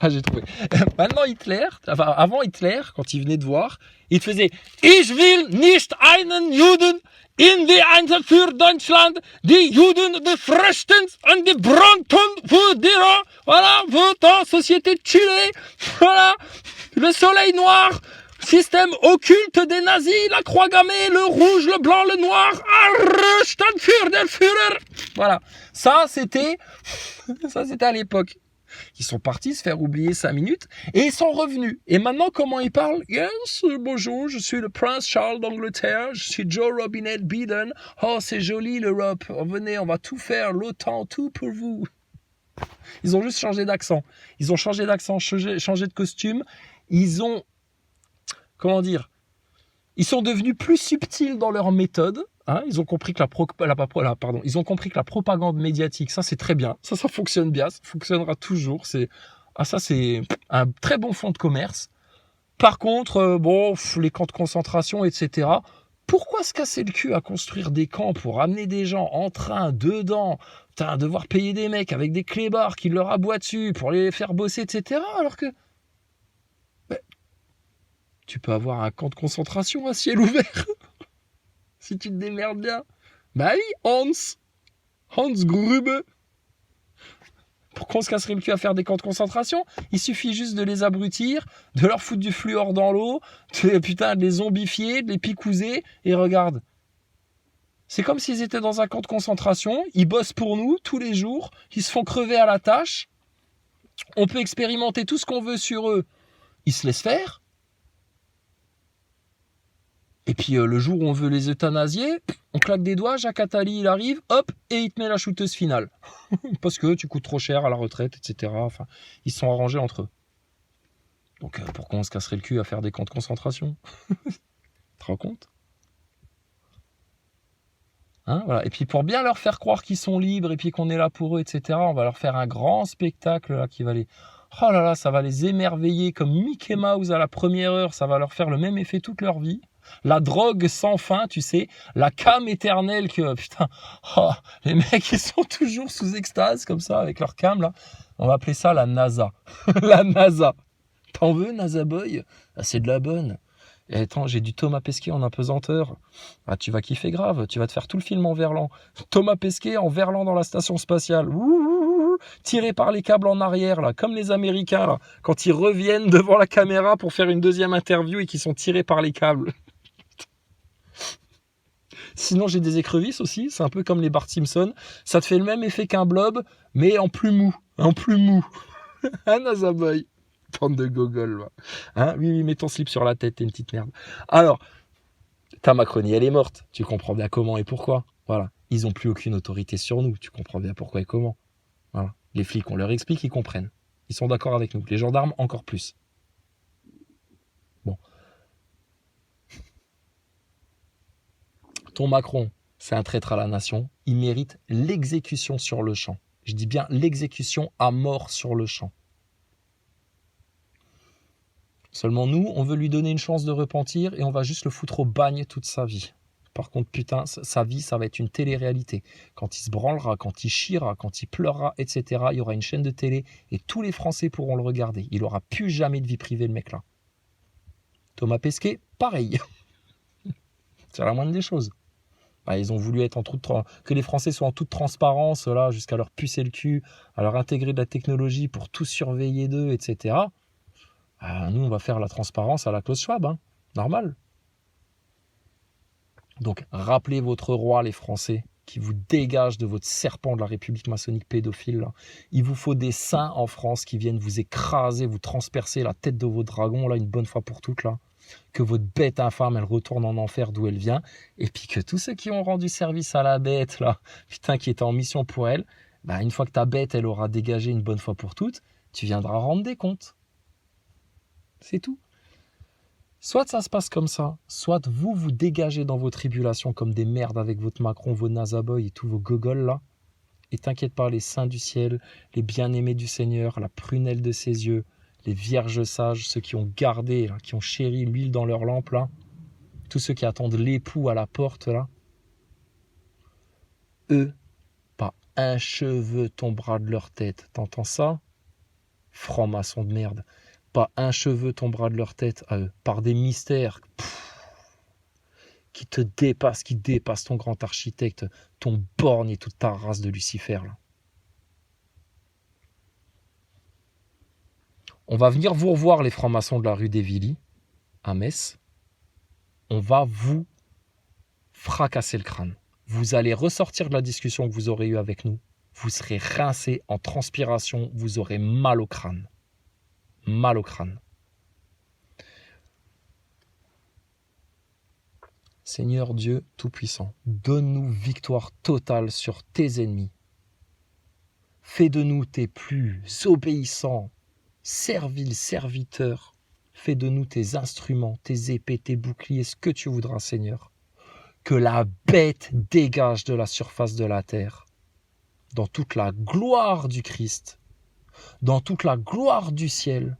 Ah, j'ai trouvé. Maintenant, Hitler, enfin, avant Hitler, quand il venait de voir, il faisait Ich will nicht einen Juden in die Einzel für Deutschland, die Juden des Rechtens und die Bronten für die, voilà, für ta société de Chili, voilà, le soleil noir, système occulte des nazis, la croix gammée, le rouge, le blanc, le noir, Arrestadt für den Führer. Voilà, ça c'était à l'époque. Ils sont partis se faire oublier 5 minutes et ils sont revenus. Et maintenant, comment ils parlent? Yes, bonjour, je suis le prince Charles d'Angleterre, je suis Joe Robinette Biden. Oh, c'est joli l'Europe. Oh, venez, on va tout faire, l'OTAN, tout pour vous. Ils ont juste changé d'accent. Ils ont changé d'accent, changé de costume. Ils ont, comment dire, ils sont devenus plus subtils dans leur méthode. Hein, ils ont compris que ils ont compris que la propagande médiatique, ça c'est très bien, ça fonctionne bien, ça fonctionnera toujours. Ça c'est un très bon fonds de commerce. Par contre, les camps de concentration, etc. Pourquoi se casser le cul à construire des camps pour amener des gens en train dedans, devoir payer des mecs avec des clébards qui leur aboient dessus pour les faire bosser, etc. Alors que tu peux avoir un camp de concentration à ciel ouvert. Si tu te démerdes bien. Bah oui, Hans Grube. Pourquoi on se casserait le cul à faire des camps de concentration? Il suffit juste de les abrutir, de leur foutre du fluor dans l'eau, de les zombifier, de les picouser, et regarde. C'est comme s'ils étaient dans un camp de concentration, ils bossent pour nous tous les jours, ils se font crever à la tâche, on peut expérimenter tout ce qu'on veut sur eux, ils se laissent faire. Et puis le jour où on veut les euthanasier, on claque des doigts, Jacques Attali il arrive, hop, et il te met la shooteuse finale. Parce que tu coûtes trop cher à la retraite, etc. Enfin, ils se sont arrangés entre eux. Donc pourquoi on se casserait le cul à faire des camps de concentration? Tu te rends compte? Hein, voilà. Et puis pour bien leur faire croire qu'ils sont libres et puis qu'on est là pour eux, etc., on va leur faire un grand spectacle là, qui va les... Oh là là, ça va les émerveiller comme Mickey Mouse à la première heure, ça va leur faire le même effet toute leur vie. La drogue sans fin, tu sais, la cam éternelle que, putain, les mecs, ils sont toujours sous extase, comme ça, avec leur cam, là. On va appeler ça la NASA. La NASA. T'en veux, NASA Boy? Ah, c'est de la bonne. Et attends, j'ai du Thomas Pesquet en apesanteur. Ah, tu vas kiffer grave, tu vas te faire tout le film en verlan. Thomas Pesquet en verlan dans la station spatiale. Ouh, tiré par les câbles en arrière, là, comme les Américains, là, quand ils reviennent devant la caméra pour faire une deuxième interview et qu'ils sont tirés par les câbles. Sinon, j'ai des écrevisses aussi, c'est un peu comme les Bart Simpson. Ça te fait le même effet qu'un blob, mais en plus mou. En plus mou. Hein, NASA Boy? Bande de gogol, va. Hein, oui, mets ton slip sur la tête, t'es une petite merde. Alors, ta Macronie, elle est morte. Tu comprends bien comment et pourquoi. Voilà. Ils n'ont plus aucune autorité sur nous. Tu comprends bien pourquoi et comment. Voilà. Les flics, on leur explique, ils comprennent. Ils sont d'accord avec nous. Les gendarmes, encore plus. Bon. Ton Macron, c'est un traître à la nation. Il mérite l'exécution sur le champ. Je dis bien l'exécution à mort sur le champ. Seulement nous, on veut lui donner une chance de repentir et on va juste le foutre au bagne toute sa vie. Par contre, putain, sa vie, ça va être une télé-réalité. Quand il se branlera, quand il chiera, quand il pleurera, etc., il y aura une chaîne de télé et tous les Français pourront le regarder. Il n'aura plus jamais de vie privée, le mec-là. Thomas Pesquet, pareil. C'est la moindre des choses. Bah, ils ont voulu être que les Français soient en toute transparence, là, jusqu'à leur pucer le cul, à leur intégrer de la technologie pour tout surveiller d'eux, etc. Nous, on va faire la transparence à la Klaus Schwab, hein. Normal. Donc, rappelez votre roi, les Français, qui vous dégage de votre serpent de la République maçonnique pédophile, là. Il vous faut des saints en France qui viennent vous écraser, vous transpercer la tête de vos dragons, là, une bonne fois pour toutes, là. Que votre bête infâme, elle retourne en enfer d'où elle vient, et puis que tous ceux qui ont rendu service à la bête, là, putain, qui étaient en mission pour elle, bah, une fois que ta bête, elle aura dégagé une bonne fois pour toutes, tu viendras rendre des comptes. C'est tout. Soit ça se passe comme ça, soit vous dégagez dans vos tribulations comme des merdes avec votre Macron, vos Nazaboy et tous vos gogols là, et t'inquiète pas, les saints du ciel, les bien-aimés du Seigneur, la prunelle de ses yeux, les vierges sages, ceux qui ont gardé, là, qui ont chéri l'huile dans leur lampe, là, tous ceux qui attendent l'époux à la porte, là, eux, pas un cheveu tombera de leur tête. T'entends ça? Francs-maçons de merde. Pas un cheveu tombera de leur tête à eux. Par des mystères qui te dépassent, qui dépassent ton grand architecte, ton borgne et toute ta race de Lucifer. Là. On va venir vous revoir, les francs-maçons de la rue des Villiers, à Metz. On va vous fracasser le crâne. Vous allez ressortir de la discussion que vous aurez eue avec nous. Vous serez rincé en transpiration. Vous aurez mal au crâne. Mal au crâne. Seigneur Dieu Tout-Puissant, donne-nous victoire totale sur tes ennemis. Fais de nous tes plus obéissants, serviles serviteurs. Fais de nous tes instruments, tes épées, tes boucliers, ce que tu voudras, Seigneur. Que la bête dégage de la surface de la terre, dans toute la gloire du Christ, dans toute la gloire du ciel,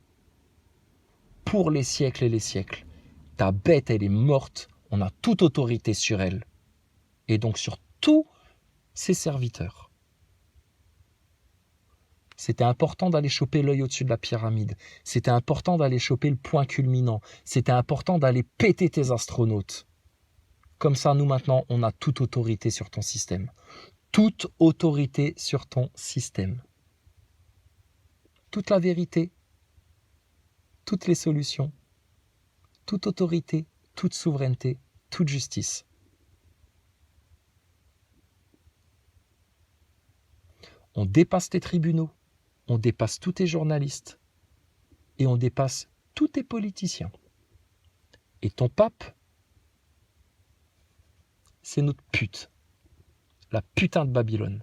pour les siècles et les siècles. Ta bête, elle est morte, on a toute autorité sur elle, et donc sur tous ses serviteurs. C'était important d'aller choper l'œil au-dessus de la pyramide, c'était important d'aller choper le point culminant, c'était important d'aller péter tes astronautes. Comme ça, nous, maintenant, on a toute autorité sur ton système. Toute autorité sur ton système. Toute la vérité, toutes les solutions, toute autorité, toute souveraineté, toute justice. On dépasse tes tribunaux, on dépasse tous tes journalistes et on dépasse tous tes politiciens. Et ton pape, c'est notre pute. La putain de Babylone.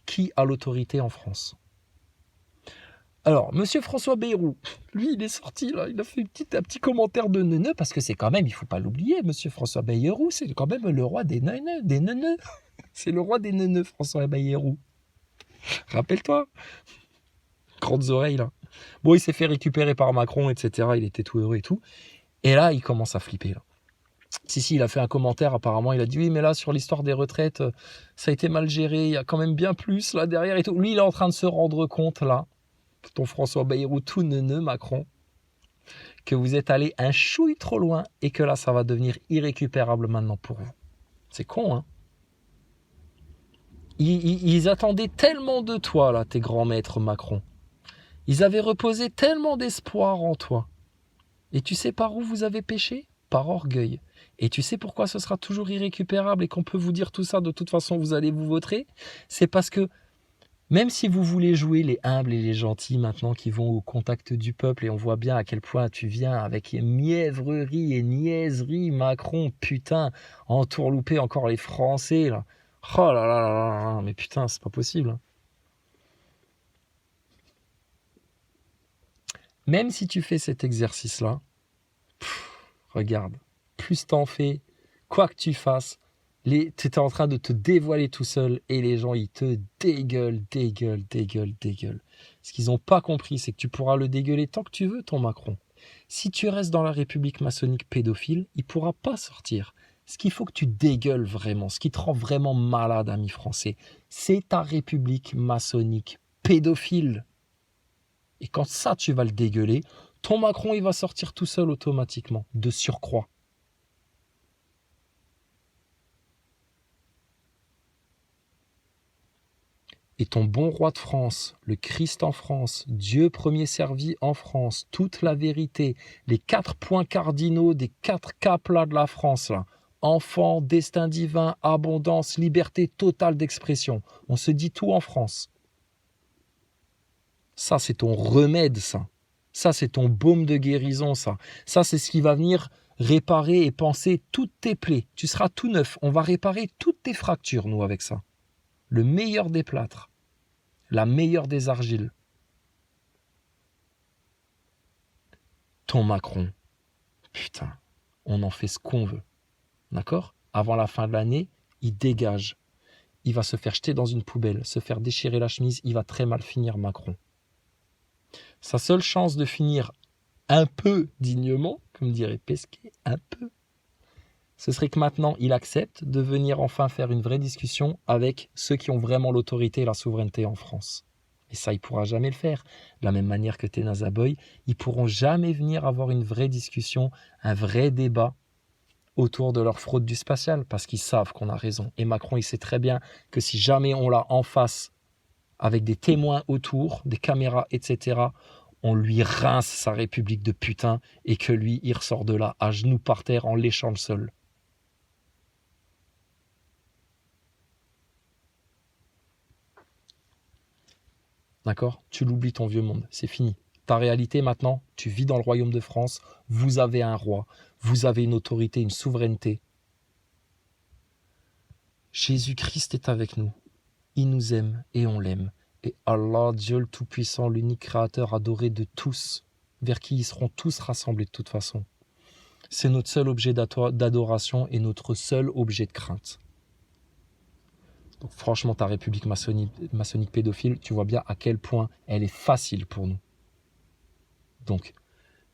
Qui a l'autorité en France? Alors, monsieur François Bayrou, lui, il est sorti, là, il a fait un petit commentaire de neuneu, parce que c'est quand même, il ne faut pas l'oublier, monsieur François Bayrou, c'est quand même le roi des neuneux. C'est le roi des neuneux, François Bayrou. Rappelle-toi. Grandes oreilles, là. Bon, il s'est fait récupérer par Macron, etc. Il était tout heureux et tout. Et là, il commence à flipper, là. Si, il a fait un commentaire, apparemment, il a dit, oui, mais là, sur l'histoire des retraites, ça a été mal géré, il y a quand même bien plus, là, derrière et tout. Lui, il est en train de se rendre compte, là, ton François Bayrou tout neuneux, Macron, que vous êtes allé un chouille trop loin et que là, ça va devenir irrécupérable maintenant pour vous. C'est con, hein? Ils attendaient tellement de toi, là, tes grands maîtres Macron. Ils avaient reposé tellement d'espoir en toi. Et tu sais par où vous avez péché? Par orgueil. Et tu sais pourquoi ce sera toujours irrécupérable et qu'on peut vous dire tout ça, de toute façon, vous allez vous vautrer? C'est parce que même si vous voulez jouer les humbles et les gentils maintenant qui vont au contact du peuple, et on voit bien à quel point tu viens avec mièvrerie et niaiserie, Macron, putain, entourlouper encore les Français, là. Oh là là là là, mais putain, c'est pas possible. Même si tu fais cet exercice-là, regarde, plus t'en fais, quoi que tu fasses, tu es en train de te dévoiler tout seul et les gens, ils te dégueulent. Ce qu'ils n'ont pas compris, c'est que tu pourras le dégueuler tant que tu veux, ton Macron. Si tu restes dans la République maçonnique pédophile, il ne pourra pas sortir. Ce qu'il faut que tu dégueules vraiment, ce qui te rend vraiment malade, ami français, c'est ta République maçonnique pédophile. Et quand ça, tu vas le dégueuler, ton Macron, il va sortir tout seul automatiquement, de surcroît. Et ton bon roi de France, le Christ en France, Dieu premier servi en France, toute la vérité, les 4 points cardinaux des 4 caps là de la France, là. Enfant, destin divin, abondance, liberté totale d'expression. On se dit tout en France. Ça, c'est ton remède, ça. Ça, c'est ton baume de guérison, ça. Ça, c'est ce qui va venir réparer et panser toutes tes plaies. Tu seras tout neuf. On va réparer toutes tes fractures, nous, avec ça. Le meilleur des plâtres. La meilleure des argiles. Ton Macron. Putain, on en fait ce qu'on veut. D'accord? Avant la fin de l'année, il dégage. Il va se faire jeter dans une poubelle, se faire déchirer la chemise. Il va très mal finir, Macron. Sa seule chance de finir un peu dignement, comme dirait Pesquet, un peu, ce serait que maintenant, il accepte de venir enfin faire une vraie discussion avec ceux qui ont vraiment l'autorité et la souveraineté en France. Et ça, il ne pourra jamais le faire. De la même manière que Tenaza Boy, ils ne pourront jamais venir avoir une vraie discussion, un vrai débat autour de leur fraude du spatial, parce qu'ils savent qu'on a raison. Et Macron, il sait très bien que si jamais on l'a en face, avec des témoins autour, des caméras, etc., on lui rince sa république de putain, et que lui, il ressort de là, à genoux par terre, en léchant le sol. D'accord ? Tu l'oublies ton vieux monde, c'est fini. Ta réalité maintenant, tu vis dans le royaume de France, vous avez un roi, vous avez une autorité, une souveraineté. Jésus-Christ est avec nous, il nous aime et on l'aime. Et Allah, Dieu le Tout-Puissant, l'unique Créateur adoré de tous, vers qui ils seront tous rassemblés de toute façon. C'est notre seul objet d'adoration et notre seul objet de crainte. Donc franchement, ta république maçonnique pédophile, tu vois bien à quel point elle est facile pour nous. Donc,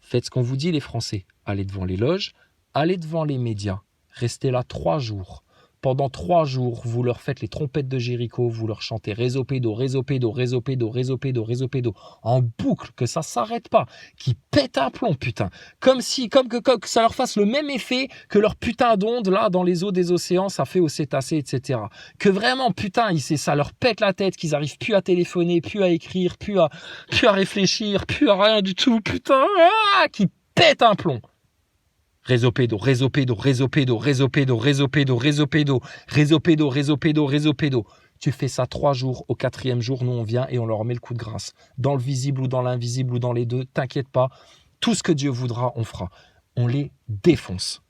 faites ce qu'on vous dit les Français. Allez devant les loges, allez devant les médias. Restez là 3 jours. Pendant 3 jours, vous leur faites les trompettes de Jéricho, vous leur chantez réseau pédo, réseau pédo, réseau pédo, réseau pédo, réseau pédo, en boucle, que ça s'arrête pas, qui pète un plomb, putain. Comme que ça leur fasse le même effet que leur putain d'onde, là, dans les eaux des océans, ça fait aux cétacés, etc. Que vraiment, putain, ça leur pète la tête, qu'ils arrivent plus à téléphoner, plus à écrire, plus à réfléchir, plus à rien du tout, putain, qui pète un plomb. Réseau pédo, réseau pédo, réseau pédo, réseau pédo, réseau pédo, réseau pédo, réseau pédo, réseau pédo, réseau pédo. Tu fais ça 3 jours, au 4e jour, nous on vient et on leur met le coup de grâce. Dans le visible ou dans l'invisible ou dans les deux, t'inquiète pas, tout ce que Dieu voudra, on fera. On les défonce.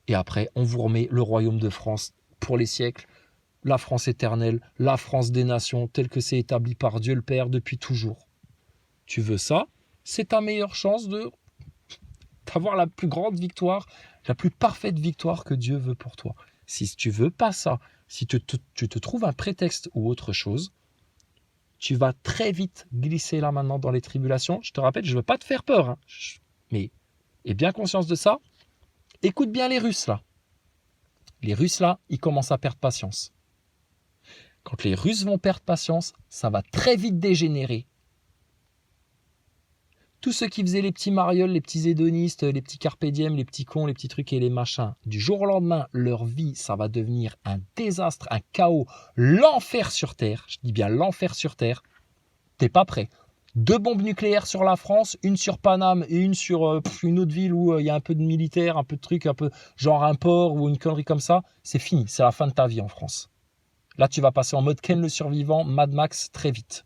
Et après, on vous remet le royaume de France pour les siècles, la France éternelle, la France des nations, telle que c'est établi par Dieu le Père depuis toujours. Tu veux ça? C'est ta meilleure chance d'avoir la plus grande victoire, la plus parfaite victoire que Dieu veut pour toi. Si tu veux pas ça, si tu te trouves un prétexte ou autre chose, tu vas très vite glisser là maintenant dans les tribulations. Je te rappelle, je ne veux pas te faire peur, hein. Mais aie bien conscience de ça. Écoute bien les Russes là. Les Russes là, ils commencent à perdre patience. Quand les Russes vont perdre patience, ça va très vite dégénérer. Tous ceux qui faisaient les petits marioles, les petits hédonistes, les petits carpe diem, les petits cons, les petits trucs et les machins, du jour au lendemain, leur vie, ça va devenir un désastre, un chaos, l'enfer sur Terre. Je dis bien l'enfer sur Terre. T'es pas prêt. 2 bombes nucléaires sur la France, une sur Paname et une sur une autre ville où il y a un peu de militaire, un peu de trucs, un peu genre un port ou une connerie comme ça. C'est fini, c'est la fin de ta vie en France. Là, tu vas passer en mode Ken le survivant, Mad Max, très vite.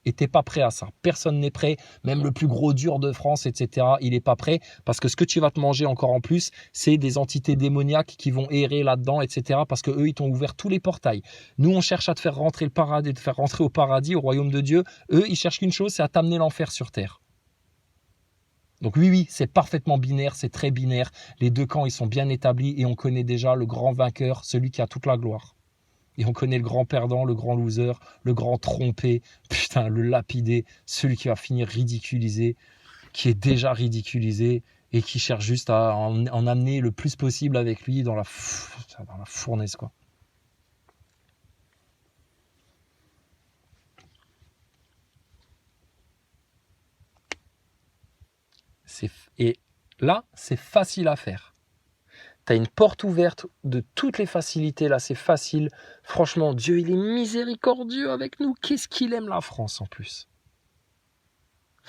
Et t'es pas prêt à ça. Personne n'est prêt, même le plus gros dur de France, etc. Il n'est pas prêt parce que ce que tu vas te manger encore en plus, c'est des entités démoniaques qui vont errer là-dedans, etc. Parce que eux, ils t'ont ouvert tous les portails. Nous, on cherche à te faire rentrer le paradis, te faire rentrer au paradis, au royaume de Dieu. Eux, ils cherchent qu'une chose, c'est à t'amener l'enfer sur terre. Donc oui, c'est parfaitement binaire, c'est très binaire. Les 2 camps, ils sont bien établis et on connaît déjà le grand vainqueur, celui qui a toute la gloire. Et on connaît le grand perdant, le grand loser, le grand trompé, putain, le lapidé, celui qui va finir ridiculisé, qui est déjà ridiculisé et qui cherche juste à en amener le plus possible avec lui dans la fournaise, quoi. Et là, c'est facile à faire. Tu as une porte ouverte de toutes les facilités, là, c'est facile. Franchement, Dieu, il est miséricordieux avec nous. Qu'est-ce qu'il aime la France, en plus.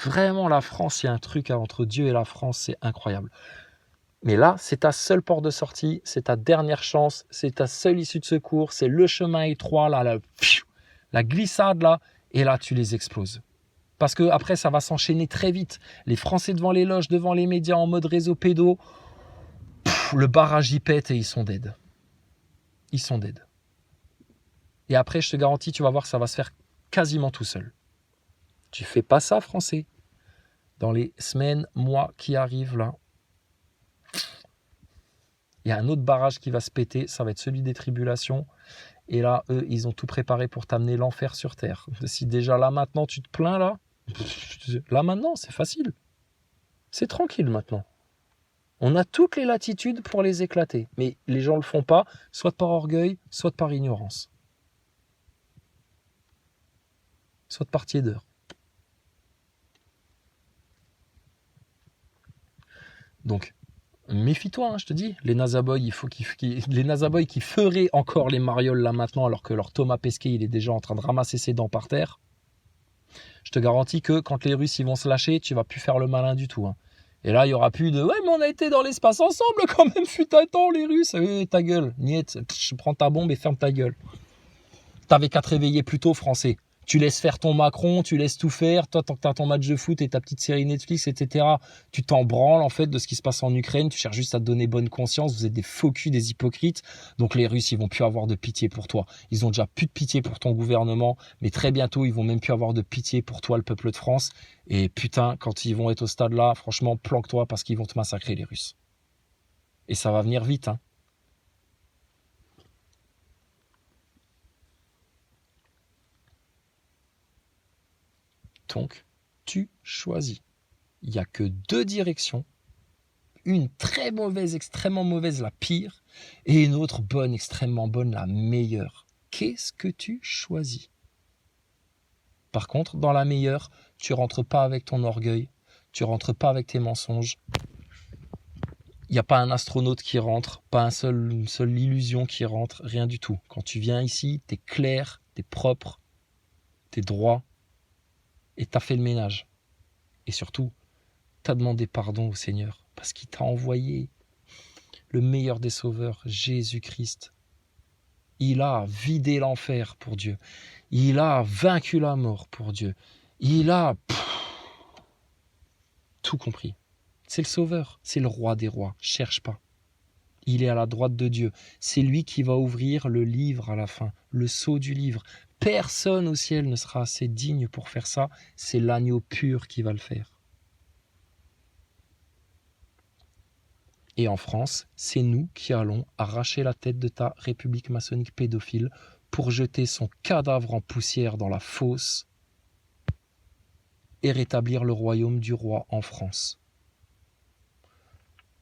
Vraiment, la France, il y a un truc entre Dieu et la France, c'est incroyable. Mais là, c'est ta seule porte de sortie, c'est ta dernière chance, c'est ta seule issue de secours, c'est le chemin étroit, là, la glissade, là, et là, tu les exploses. Parce que après, ça va s'enchaîner très vite. Les Français devant les loges, devant les médias, en mode réseau pédo, le barrage y pète et ils sont dead. Ils sont dead. Et après, je te garantis, tu vas voir, ça va se faire quasiment tout seul. Tu fais pas ça, Français. Dans les semaines, mois qui arrivent là, il y a un autre barrage qui va se péter, ça va être celui des tribulations. Et là, eux, ils ont tout préparé pour t'amener l'enfer sur terre. Si déjà là maintenant tu te plains là maintenant c'est facile. C'est tranquille maintenant. On a toutes les latitudes pour les éclater. Mais les gens ne le font pas, soit par orgueil, soit par ignorance. Saute par tiédeur. Donc, méfie-toi, hein, je te dis. Les Nazaboys, les Nazaboys qui feraient encore les marioles là maintenant, alors que leur Thomas Pesquet, il est déjà en train de ramasser ses dents par terre. Je te garantis que quand les Russes ils vont se lâcher, tu vas plus faire le malin du tout. Hein. Et là, il y aura plus de « Ouais, mais on a été dans l'espace ensemble quand même, fut un temps, les Russes. » Ta gueule, niette, je prends ta bombe et ferme ta gueule. T'avais qu'à te réveiller plus tôt, Français. Tu laisses faire ton Macron, tu laisses tout faire. Toi, tant que t'as ton match de foot et ta petite série Netflix, etc., tu t'en branles en fait de ce qui se passe en Ukraine. Tu cherches juste à te donner bonne conscience. Vous êtes des faux culs, des hypocrites. Donc les Russes, ils vont plus avoir de pitié pour toi. Ils ont déjà plus de pitié pour ton gouvernement. Mais très bientôt, ils vont même plus avoir de pitié pour toi, le peuple de France. Et putain, quand ils vont être au stade là, franchement, planque-toi parce qu'ils vont te massacrer, les Russes. Et ça va venir vite, hein. Donc, tu choisis. Il n'y a que deux directions. Une très mauvaise, extrêmement mauvaise, la pire. Et une autre bonne, extrêmement bonne, la meilleure. Qu'est-ce que tu choisis? Par contre, dans la meilleure, tu rentres pas avec ton orgueil. Tu rentres pas avec tes mensonges. Il n'y a pas un astronaute qui rentre. Pas une seule illusion qui rentre. Rien du tout. Quand tu viens ici, tu es clair, tu es propre, tu es droit. Et tu as fait le ménage. Et surtout, tu as demandé pardon au Seigneur. Parce qu'il t'a envoyé le meilleur des sauveurs, Jésus-Christ. Il a vidé l'enfer pour Dieu. Il a vaincu la mort pour Dieu. Il a tout compris. C'est le sauveur, c'est le roi des rois. Cherche pas. Il est à la droite de Dieu. C'est lui qui va ouvrir le livre à la fin, le sceau du livre. Personne au ciel ne sera assez digne pour faire ça. C'est l'agneau pur qui va le faire. Et en France, c'est nous qui allons arracher la tête de ta république maçonnique pédophile pour jeter son cadavre en poussière dans la fosse et rétablir le royaume du roi en France.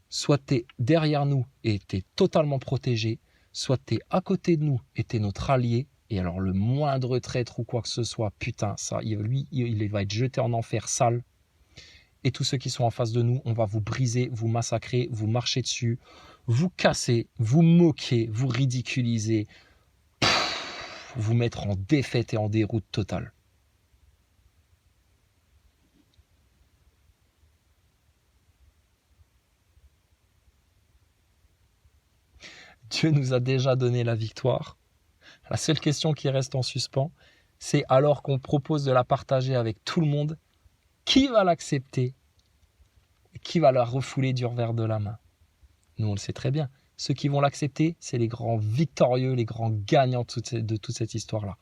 Soit t'es derrière nous et t'es totalement protégé, soit t'es à côté de nous et t'es notre allié, et alors le moindre traître ou quoi que ce soit, putain, ça, lui, il va être jeté en enfer sale. Et tous ceux qui sont en face de nous, on va vous briser, vous massacrer, vous marcher dessus, vous casser, vous moquer, vous ridiculiser, vous mettre en défaite et en déroute totale. Dieu nous a déjà donné la victoire. La seule question qui reste en suspens, c'est alors qu'on propose de la partager avec tout le monde, qui va l'accepter et qui va la refouler du revers de la main? Nous, on le sait très bien. Ceux qui vont l'accepter, c'est les grands victorieux, les grands gagnants de toute cette histoire-là.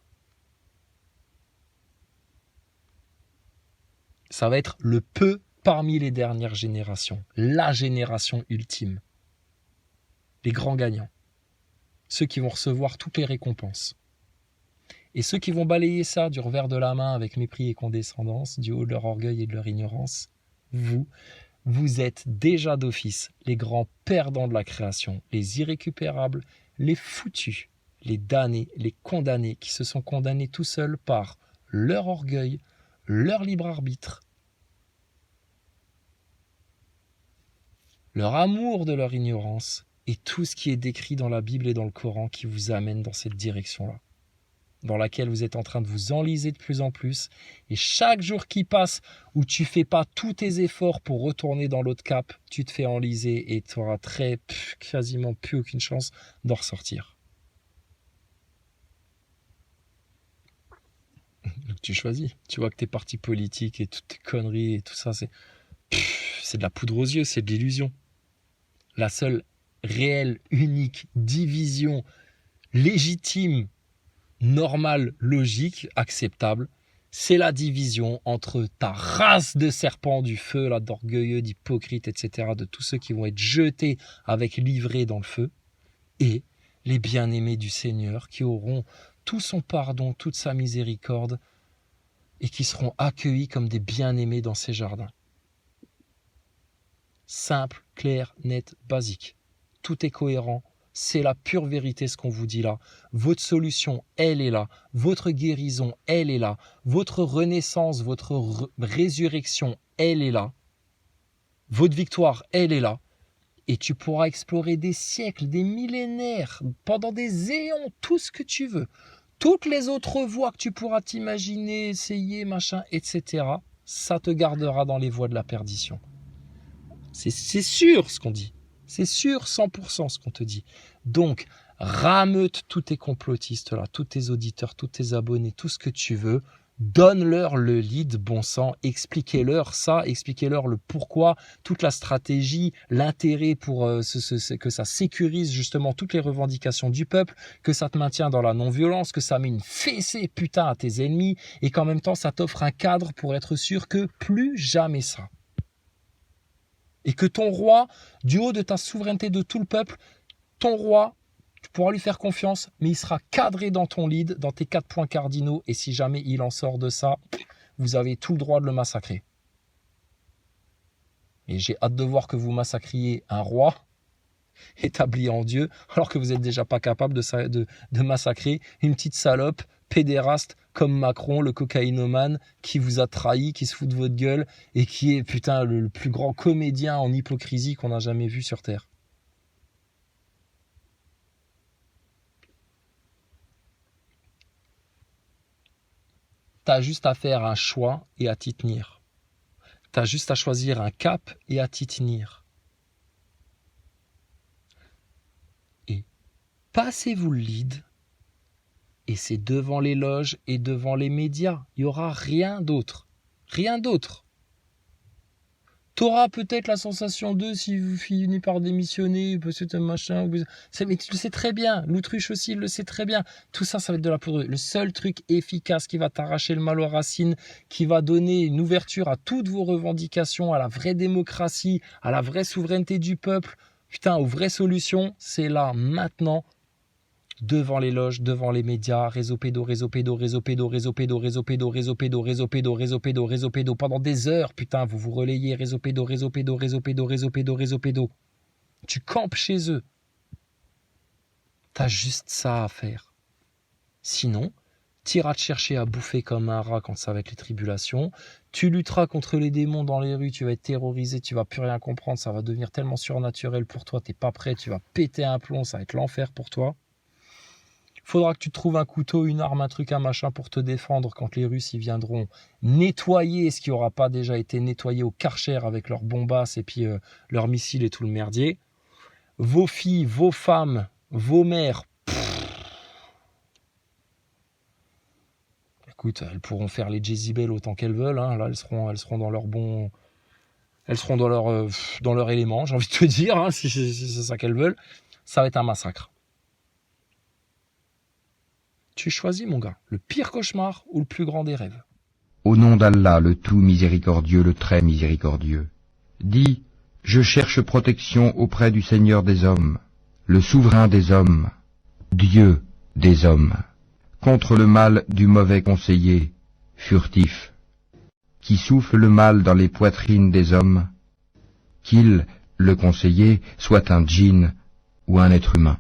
Ça va être le peu parmi les dernières générations, la génération ultime. Les grands gagnants. Ceux qui vont recevoir toutes les récompenses. Et ceux qui vont balayer ça du revers de la main avec mépris et condescendance, du haut de leur orgueil et de leur ignorance, vous êtes déjà d'office les grands perdants de la création, les irrécupérables, les foutus, les damnés, les condamnés qui se sont condamnés tout seuls par leur orgueil, leur libre arbitre, leur amour de leur ignorance et tout ce qui est décrit dans la Bible et dans le Coran qui vous amène dans cette direction-là, dans laquelle vous êtes en train de vous enliser de plus en plus. Et chaque jour qui passe où tu fais pas tous tes efforts pour retourner dans l'autre cap, tu te fais enliser et tu auras quasiment plus aucune chance d'en ressortir. Donc tu choisis. Tu vois que tes partis politiques et toutes tes conneries et tout ça, c'est de la poudre aux yeux, c'est de l'illusion. La seule réelle, unique division légitime, normale, logique, acceptable, c'est la division entre ta race de serpents du feu, là, d'orgueilleux, d'hypocrites, etc., de tous ceux qui vont être jetés avec livrés dans le feu, et les bien-aimés du Seigneur qui auront tout son pardon, toute sa miséricorde, et qui seront accueillis comme des bien-aimés dans ses jardins. Simple, clair, net, basique. Tout est cohérent, C'est la pure vérité ce qu'on vous dit là. Votre solution, elle est là. Votre guérison, elle est là. Votre renaissance, votre résurrection, elle est là. Votre victoire, elle est là. Et tu pourras explorer des siècles, des millénaires, pendant des éons, tout ce que tu veux. Toutes les autres voies que tu pourras t'imaginer, essayer, machin, etc., ça te gardera dans les voies de la perdition. C'est sûr ce qu'on dit. C'est sûr 100% ce qu'on te dit. Donc, rameute tous tes complotistes là, tous tes auditeurs, tous tes abonnés, tout ce que tu veux. Donne-leur le lead, bon sang. Expliquez-leur ça, expliquez-leur le pourquoi, toute la stratégie, l'intérêt pour que ça sécurise justement toutes les revendications du peuple, que ça te maintient dans la non-violence, que ça met une fessée putain à tes ennemis et qu'en même temps ça t'offre un cadre pour être sûr que plus jamais ça. Et que ton roi, du haut de ta souveraineté de tout le peuple, ton roi, tu pourras lui faire confiance, mais il sera cadré dans ton lead, dans tes 4 points cardinaux. Et si jamais il en sort de ça, vous avez tout le droit de le massacrer. Et j'ai hâte de voir que vous massacriez un roi établi en Dieu, alors que vous n'êtes déjà pas capable de massacrer une petite salope pédéraste comme Macron, le cocaïnomane, qui vous a trahi, qui se fout de votre gueule et qui est putain le plus grand comédien en hypocrisie qu'on a jamais vu sur Terre. T'as juste à faire un choix et à t'y tenir. T'as juste à choisir un cap et à t'y tenir. Et passez-vous le lead. Et c'est devant les loges et devant les médias. Il n'y aura rien d'autre. Rien d'autre. Tu auras peut-être la sensation d'eux si vous finissez par démissionner, peut-être un machin. Mais tu le sais très bien. L'autruche aussi, il le sait très bien. Tout ça, ça va être de la poudre. Le seul truc efficace qui va t'arracher le mal aux racines, qui va donner une ouverture à toutes vos revendications, à la vraie démocratie, à la vraie souveraineté du peuple, putain, aux vraies solutions, c'est là, maintenant. Devant les loges, devant les médias, réseau pédo, réseau pédo, réseau pédo, réseau pédo, réseau pédo, réseau pédo, réseau pédo, réseau pédo, réseau pédo, pendant des heures, putain, vous vous relayez, réseau pédo, réseau pédo, réseau pédo, réseau pédo, réseau pédo. Tu campes chez eux. T'as juste ça à faire. Sinon, t'iras te chercher à bouffer comme un rat quand ça va être les tribulations. Tu lutteras contre les démons dans les rues, tu vas être terrorisé, tu vas plus rien comprendre, ça va devenir tellement surnaturel pour toi, t'es pas prêt, tu vas péter un plomb, ça va être l'enfer pour toi. Faudra que tu te trouves un couteau, une arme, un truc, un machin pour te défendre quand les Russes y viendront nettoyer ce qui n'aura pas déjà été nettoyé au Karcher avec leurs bombasses et puis leurs missiles et tout le merdier. Vos filles, vos femmes, vos mères, écoute, elles pourront faire les Jezebel autant qu'elles veulent. Hein. Là, elles seront dans leur bon... Elles seront dans leur élément, j'ai envie de te dire, hein, si c'est ça qu'elles veulent. Ça va être un massacre. Tu choisis, mon gars, le pire cauchemar ou le plus grand des rêves. Au nom d'Allah, le tout miséricordieux, le très miséricordieux. Dis, je cherche protection auprès du Seigneur des hommes, le souverain des hommes, Dieu des hommes, contre le mal du mauvais conseiller, furtif, qui souffle le mal dans les poitrines des hommes, qu'il, le conseiller, soit un djinn ou un être humain.